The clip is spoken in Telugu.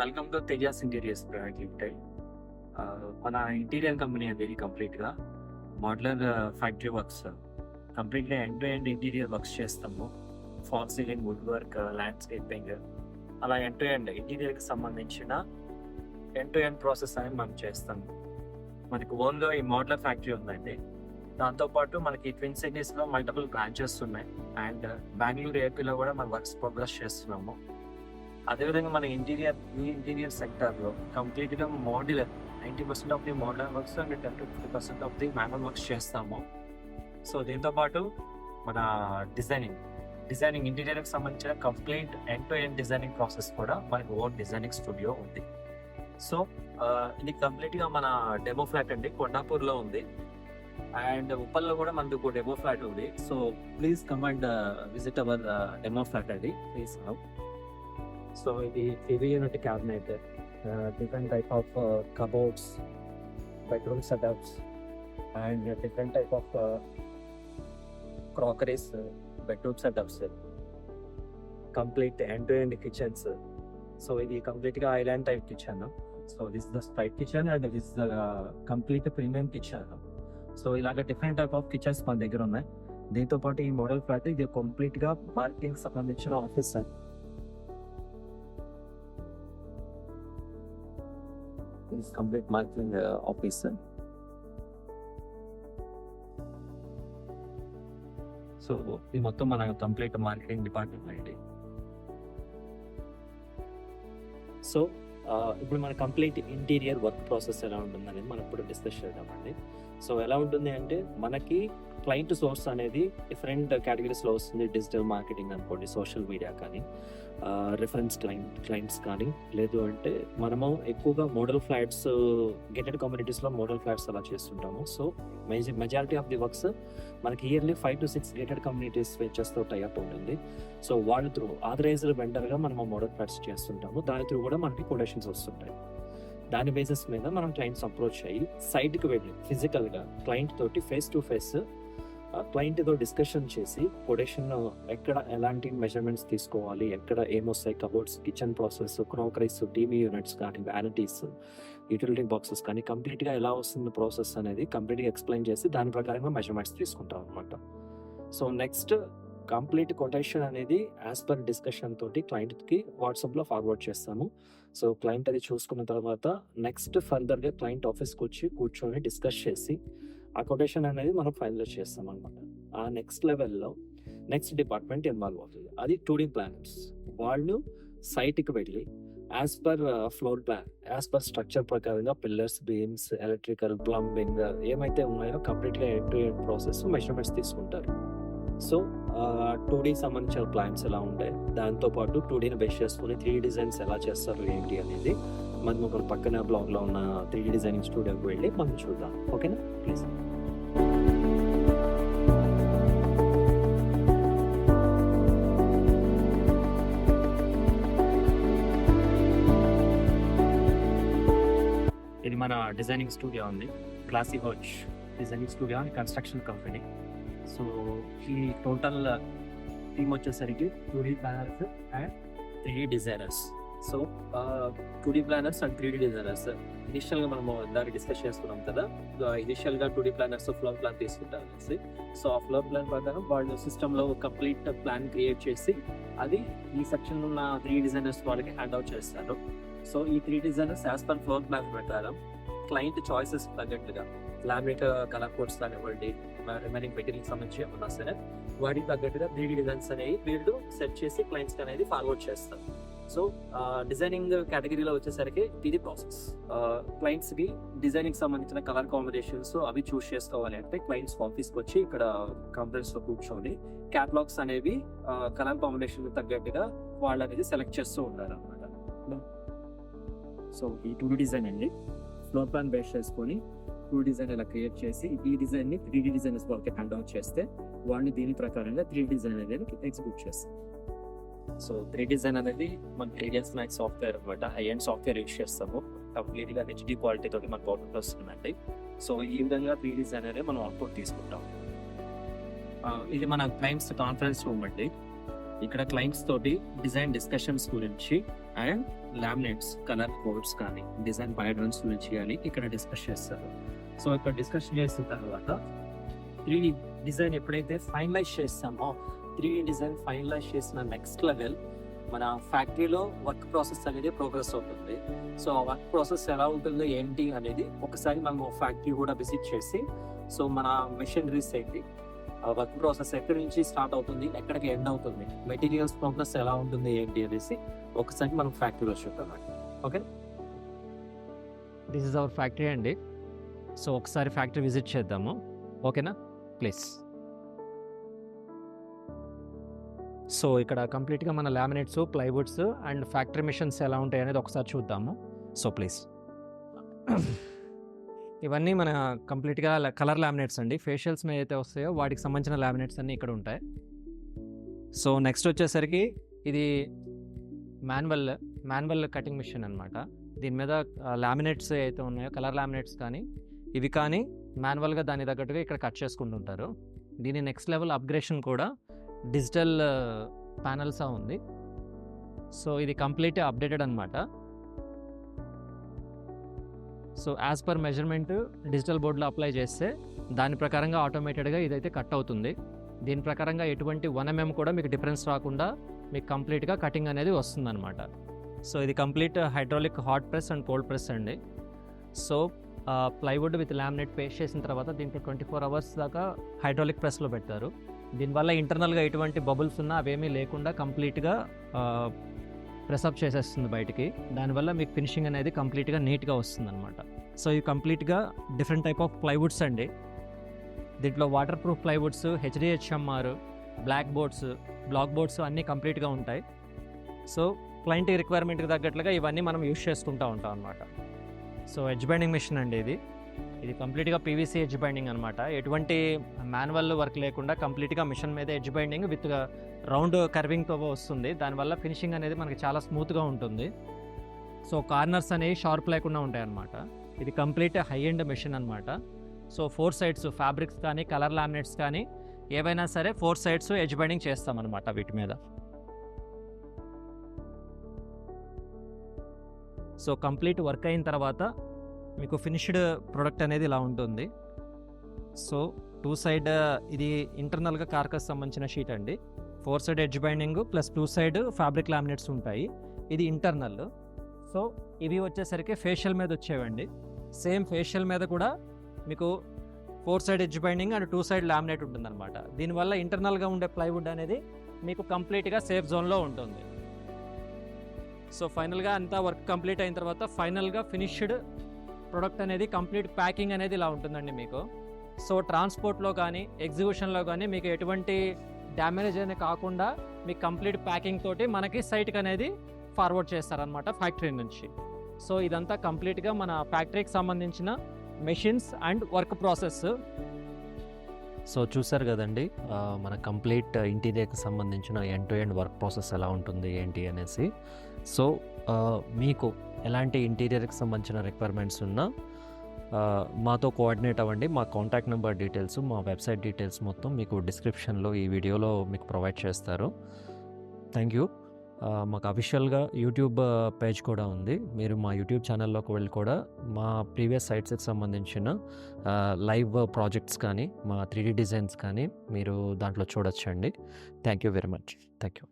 Welcome to Tejas Interiors Private Limited. మన ఇంటీరియర్ కంపెనీ అనేది కంప్లీట్గా మోడ్యులర్ ఫ్యాక్టరీ వర్క్స్, కంప్లీట్గా end to end interior works చేస్తాము. Fall ceiling, wood work, landscaping, అలా ఎండ్ టు ఎండ్ ఇంటీరియర్కి సంబంధించిన ఎండ్ టు ఎండ్ ప్రాసెస్ అనేది మనం చేస్తాము. మనకి ఓన్గా ఈ మోడ్యులర్ ఫ్యాక్టరీ ఉందండి. దాంతోపాటు మనకి ట్విన్ సిటీస్లో మల్టిపుల్ బ్రాంచెస్ ఉన్నాయి. అండ్ బెంగళూరు, ఏపీలో కూడా మనం వర్క్స్ ప్రోగ్రెస్ చేస్తున్నాము. అదేవిధంగా మన ఇంటీరియర్ సెక్టర్లో కంప్లీట్గా modular 90% of the modular works and 10 to 50% of the manual works చేస్తాము. సో దీంతోపాటు మన డిజైనింగ్ ఇంటీరియర్కి సంబంధించిన complete end to end designing process కూడా మనకి ఓన్ డిజైనింగ్ స్టూడియో ఉంది. సో ఇది కంప్లీట్గా మన డెమో ఫ్లాట్ అండి, కొండాపూర్లో ఉంది. అండ్ ఉప్పల్లో కూడా మనకు డెమో ఫ్లాట్ ఉంది. So please come and visit our demo flat అండి, ప్లీజ్ నౌ. సో ఇది heavy unit cabinet, different type of cupboards, bedroom setups and different type of crockeries, bedroom setups, complete end to end kitchens. So ఇది కంప్లీట్గా island type kitchen. So this the straight kitchen and this the complete premium kitchen. So ఇలాగ డిఫరెంట్ టైప్ ఆఫ్ కిచెన్స్ మన దగ్గర ఉన్నాయి. దీంతో పాటు ఈ మోడల్ ఫ్లాట్ ఇది కంప్లీట్గా మార్కెటింగ్ సంబంధించిన ఆఫీస్ అండి. Complete marketing office. సో ఇది మొత్తం మన కంప్లీట్ మార్కెటింగ్ డిపార్ట్మెంట్ అండి. సో ఇప్పుడు మన కంప్లీట్ ఇంటీరియర్ వర్క్ ప్రాసెస్ ఎలా ఉంటుంది అనేది మనం ఇప్పుడు డిస్కస్ చేద్దామండి. సో ఎలా ఉంటుంది అంటే మనకి క్లయింట్ సోర్స్ అనేది డిఫరెంట్ కేటగిరీస్లో వస్తుంది. డిజిటల్ మార్కెటింగ్ అనుకోండి, సోషల్ మీడియా కానీ, రిఫరెన్స్ క్లయింట్స్ కానీ, లేదు అంటే మనము ఎక్కువగా మోడల్ ఫ్లాట్స్, గేటెడ్ కమ్యూనిటీస్లో మోడల్ ఫ్లాట్స్ అలా చేస్తుంటాము. So majority of the works మనకి ఇయర్లీ 5 to 6 గేటెడ్ కమ్యూనిటీస్ వెంచర్స్తో టైఅప్ ఉంటుంది. సో వాళ్ళ త్రూ ఆథరైజ్డ్ వెండర్గా మనం మోడల్ ఫ్లాట్స్ చేస్తుంటాము. దాని త్రూ కూడా మనకి కొటేషన్స్ వస్తుంటాయి. దాని బేసిస్ మీద మనం క్లయింట్స్ అప్రోచ్ అయ్యి సైట్కి వెళ్ళి ఫిజికల్గా క్లయింట్ తోటి ఫేస్ టు ఫేస్ క్లయింట్తో డిస్కషన్ చేసి కొటేషన్ ఎక్కడ ఎలాంటి మెజర్మెంట్స్ తీసుకోవాలి, ఎక్కడ ఏమొస్తాయి, cupboards, kitchen process, crockeries, TV units కానీ, వ్యానిటీస్, యూటిలిటీ బాక్సెస్ కానీ కంప్లీట్గా ఎలా వస్తుంది ప్రాసెస్ అనేది కంప్లీట్గా ఎక్స్ప్లెయిన్ చేసి దాని ప్రకారంగా మెజర్మెంట్స్ తీసుకుంటాం అనమాట. సో నెక్స్ట్ కంప్లీట్ కొటేషన్ అనేది యాజ్ పర్ డిస్కషన్ తోటి క్లయింట్కి వాట్సాప్లో ఫార్వర్డ్ చేస్తాము. సో క్లయింట్ అది చూసుకున్న తర్వాత నెక్స్ట్ ఫర్దర్గా క్లయింట్ ఆఫీస్కి వచ్చి కూర్చొని డిస్కస్ చేసి ఆ కొటేషన్ అనేది మనం ఫైనలైజ్ చేస్తాం అనమాట. ఆ నెక్స్ట్ లెవెల్లో నెక్స్ట్ డిపార్ట్మెంట్ ఇన్వాల్వ్ అవుతుంది. అది 2D ప్లానర్స్. వాళ్ళు సైట్కి వెళ్ళి as per floor plan, as per structure ప్రకారంగా పిల్లర్స్, బీమ్స్, ఎలక్ట్రికల్, ప్లంబింగ్ ఏమైతే ఉన్నాయో కంప్లీట్గా end to end process measurements తీసుకుంటారు. సో 2D సంబంధించిన ప్లాన్స్ ఎలా ఉంటాయి, దాంతోపాటు 2Dని బేస్ చేసుకుని 3D డిజైన్స్ ఎలా చేస్తారు ఏంటి అనేది మనం ఒక పక్కన బ్లాగ్లో ఉన్న 3D డిజైనింగ్ స్టూడియోకి వెళ్ళి మనం చూద్దాం. ఓకేనా, ప్లీజ్. ఇది మన డిజైనింగ్ స్టూడియో ఉంది, classy house designing studio and construction company. So ఈ టోటల్ టీమ్ వచ్చేసరికి 2D planners and 3D designers. So 2D planners and 3D designers ఇనిషియల్గా మనము దాన్ని డిస్కస్ చేసుకున్నాం కదా. ఇనిషియల్గా 2D ప్లానర్స్ ఫ్లోర్ ప్లాన్ తీసుకుంటారు అనేసి. సో ఆ ఫ్లోర్ ప్లాన్ ప్రకారం వాళ్ళు సిస్టంలో కంప్లీట్ ప్లాన్ క్రియేట్ చేసి అది ఈ సెక్షన్ ఉన్న 3D డిజైనర్స్ వాళ్ళకి హ్యాండ్ అవుట్ చేస్తారు. సో ఈ 3D designers as per floor plan ప్రకారం క్లయింట్ చాయిసెస్ తగ్గట్టుగా లామినేట్ కలర్ కోడ్స్ కానివ్వండి, రిమైనింగ్ మెటీరియల్ సంబంధించి ఏమన్నా సరే వాటికి తగ్గట్టుగా 3D డిజైన్స్ అనేవి వీళ్ళు సెట్ చేసి క్లయింట్స్కి అనేది ఫార్వర్డ్ చేస్తారు. సో డిజైనింగ్ కేటగిరీలో వచ్చేసరికి ఇది ప్రాసెస్. క్లయింట్స్కి డిజైనింగ్ సంబంధించిన కలర్ కాంబినేషన్స్ అవి చూస్ చేసుకోవాలి అంటే క్లయింట్స్ ఆఫీస్కి వచ్చి ఇక్కడ కంపెనీస్లో కూర్చొని క్యాటలాగ్స్ అనేవి కలర్ కాంబినేషన్ తగ్గట్టుగా వాళ్ళు అనేది సెలెక్ట్ చేస్తూ ఉంటారు అనమాట. సో ఈ 2D డిజైన్ అండి ఫ్లోర్ ప్లాన్ బేస్ చేసుకొని 2D డిజైన్ ఇలా క్రియేట్ చేసి ఈ డిజైన్ని 3D డిజైనర్స్ వాళ్ళకి హ్యాండ్ అవుట్ చేస్తే వాళ్ళని దీని ప్రకారంగా 3D డిజైన్ అనేది ఎగ్జిక్యూట్ చేస్తారు. సో 3D డిజైన్ అనేది మన రేడియన్స్ మ్యాక్స్ సాఫ్ట్వేర్ అనమాట. హై అండ్ సాఫ్ట్వేర్ యూజ్ చేస్తాము. కంప్లీట్గా HD క్వాలిటీ తోటి మనకు అవుట్పుట్ వస్తుందండి. సో ఈ విధంగా 3D డిజైన్ అనేది మనం అవుట్పుట్ తీసుకుంటాం. ఇది మన క్లయింట్స్ కాన్ఫరెన్స్ రూమ్ అండి. ఇక్కడ క్లయింట్స్ తోటి డిజైన్ డిస్కషన్స్ గురించి అండ్ లామినేట్స్, కలర్ కోడ్స్ కానీ, డిజైన్ ప్యాటర్న్స్ గురించి కానీ ఇక్కడ డిస్కస్ చేస్తారు. సో ఇక్కడ డిస్కస్ చేసిన తర్వాత 3D డిజైన్ ఎప్పుడైతే ఫైనలైజ్ చేస్తామో, 3D డిజైన్ ఫైనలైజ్ చేసిన నెక్స్ట్ లెవెల్ మన ఫ్యాక్టరీలో వర్క్ ప్రాసెస్ అనేది ప్రోగ్రెస్ అవుతుంది. సో ఆ వర్క్ ప్రాసెస్ ఎలా ఉంటుందో ఏంటి అనేది ఒకసారి మనము ఫ్యాక్టరీ కూడా విజిట్ చేసి, సో మన మెషినరీస్ ఏంటి, వర్క్ ప్రాసెస్ ఎక్కడి నుంచి స్టార్ట్ అవుతుంది, ఎక్కడికి ఎండ్ అవుతుంది, మెటీరియల్స్ ప్రోగ్రెస్ ఎలా ఉంటుంది ఏంటి అనేసి ఒకసారి మనం ఫ్యాక్టరీలో చూద్దాం. Okay, this is our factory అండి. సో ఒకసారి ఫ్యాక్టరీ విజిట్ చేద్దాము. ఓకేనా ప్లీజ్. సో ఇక్కడ కంప్లీట్గా మన laminates, plywoods and factory machines ఎలా ఉంటాయి అనేది ఒకసారి చూద్దాము. So please. ఇవన్నీ మన కంప్లీట్గా కలర్ లామినేట్స్ అండి. ఫేషియల్స్ మీద అయితే వస్తాయో వాటికి సంబంధించిన లామినేట్స్ అన్నీ ఇక్కడ ఉంటాయి. సో నెక్స్ట్ వచ్చేసరికి ఇది మాన్యువల్ కటింగ్ మిషన్ అనమాట. దీని మీద లామినేట్స్ అయితే ఉన్నాయో, కలర్ లామినేట్స్ కానీ ఇవి కానీ మాన్యువల్గా దాని తగ్గట్టుగా ఇక్కడ కట్ చేసుకుంటుంటారు. దీని నెక్స్ట్ లెవెల్ అప్గ్రేషన్ కూడా డిజిటల్ ప్యానల్స్ ఉంది. సో ఇది కంప్లీట్ అప్డేటెడ్ అనమాట. So as per measurement digital బోర్డులో అప్లై చేస్తే దాని ప్రకారంగా ఆటోమేటెడ్గా ఇదైతే కట్ అవుతుంది. దీని ప్రకారంగా ఎటువంటి 1 mm కూడా మీకు డిఫరెన్స్ రాకుండా మీకు కంప్లీట్గా కటింగ్ అనేది వస్తుందన్నమాట. సో ఇది complete hydraulic hot press and cold press అండి. So plywood with laminate paste చేసిన తర్వాత దీంట్లో 24 hours దాకా హైడ్రాలిక్ ప్రెస్లో పెడతారు. దీనివల్ల ఇంటర్నల్గా ఎటువంటి బబుల్స్ ఉన్నా అవేమీ లేకుండా కంప్లీట్గా ప్రెస్అప్ చేసేస్తుంది బయటికి. దానివల్ల మీకు ఫినిషింగ్ అనేది కంప్లీట్గా నీట్గా వస్తుంది అనమాట. సో ఇవి కంప్లీట్గా డిఫరెంట్ టైప్ ఆఫ్ ప్లైవుడ్స్ అండి. దీంట్లో water proof plywoods, HDHMR, block boards, block boards అన్నీ కంప్లీట్గా ఉంటాయి. సో క్లయింట్ రిక్వైర్మెంట్కి తగ్గట్లుగా ఇవన్నీ మనం యూస్ చేసుకుంటూ ఉంటాం అనమాట. సో ఎడ్జ్ బైండింగ్ మిషన్ అండి ఇది కంప్లీట్గా PVC ఎడ్జ్ బైండింగ్ అనమాట. ఎటువంటి మాన్యువల్ వర్క్ లేకుండా కంప్లీట్గా మిషన్ మీద ఎడ్జ్ బైండింగ్ విత్ రౌండ్ కర్వింగ్తో వస్తుంది. దానివల్ల ఫినిషింగ్ అనేది మనకి చాలా స్మూత్గా ఉంటుంది. సో కార్నర్స్ అనేవి షార్ప్ లేకుండా ఉంటాయి అన్నమాట. ఇది కంప్లీట్ హై ఎండ్ మిషన్ అనమాట. సో 4 sides ఫ్యాబ్రిక్స్ కానీ కలర్ లామినేట్స్ కానీ ఏవైనా సరే 4 sides ఎడ్జ్ బైండింగ్ చేస్తామన్నమాట వీటి మీద. సో కంప్లీట్ వర్క్ అయిన తర్వాత మీకు ఫినిష్డ్ ప్రోడక్ట్ అనేది ఇలా ఉంటుంది. సో 2 side ఇది ఇంటర్నల్గా కార్కస్ సంబంధించిన షీట్ అండి. 4 side edge binding plus 2 side fabric laminates ఉంటాయి. ఇది ఇంటర్నల్. సో ఇవి వచ్చేసరికి ఫేషియల్ మీద వచ్చేవండి. సేమ్ ఫేషియల్ మీద కూడా మీకు 4 side edge binding and 2 side laminate ఉంటుందన్నమాట. దీనివల్ల ఇంటర్నల్గా ఉండే ప్లైవుడ్ అనేది మీకు కంప్లీట్గా సేఫ్ జోన్లో ఉంటుంది. సో ఫైనల్గా అంతా వర్క్ కంప్లీట్ అయిన తర్వాత ఫైనల్గా ఫినిష్డ్ ప్రొడక్ట్ అనేది కంప్లీట్ ప్యాకింగ్ అనేది ఇలా ఉంటుందండి మీకు. సో ట్రాన్స్పోర్ట్లో కానీ ఎగ్జిబిషన్లో కానీ మీకు ఎటువంటి డ్యామేజ్ అనేది కాకుండా మీకు కంప్లీట్ ప్యాకింగ్ తోటి మనకి సైట్కి అనేది ఫార్వర్డ్ చేస్తారనమాట ఫ్యాక్టరీ నుంచి. సో ఇదంతా కంప్లీట్గా మన ఫ్యాక్టరీకి సంబంధించిన machines and work process. So చూసారు కదండి మన కంప్లీట్ ఇంటీరియర్కి సంబంధించిన end to end work process ఎలా ఉంటుంది ఏంటి అనేసి. సో మీకు ఎలాంటి ఇంటీరియర్కి సంబంధించిన రిక్వైర్మెంట్స్ ఉన్నా మాతో కోఆర్డినేట్ అవ్వండి. మా కాంటాక్ట్ నెంబర్ డీటెయిల్స్, మా వెబ్సైట్ డీటెయిల్స్ మొత్తం మీకు డిస్క్రిప్షన్లో ఈ వీడియోలో మీకు ప్రొవైడ్ చేస్తారు. Thank you. మాకు అఫీషియల్గా యూట్యూబ్ పేజ్ కూడా ఉంది. మీరు మా యూట్యూబ్ ఛానల్లోకి వెళ్ళి కూడా మా ప్రీవియస్ సైట్స్కి సంబంధించిన లైవ్ ప్రాజెక్ట్స్ కానీ మా 3D డిజైన్స్ కానీ మీరు దాంట్లో చూడొచ్చండి. Thank you very much. Thank you.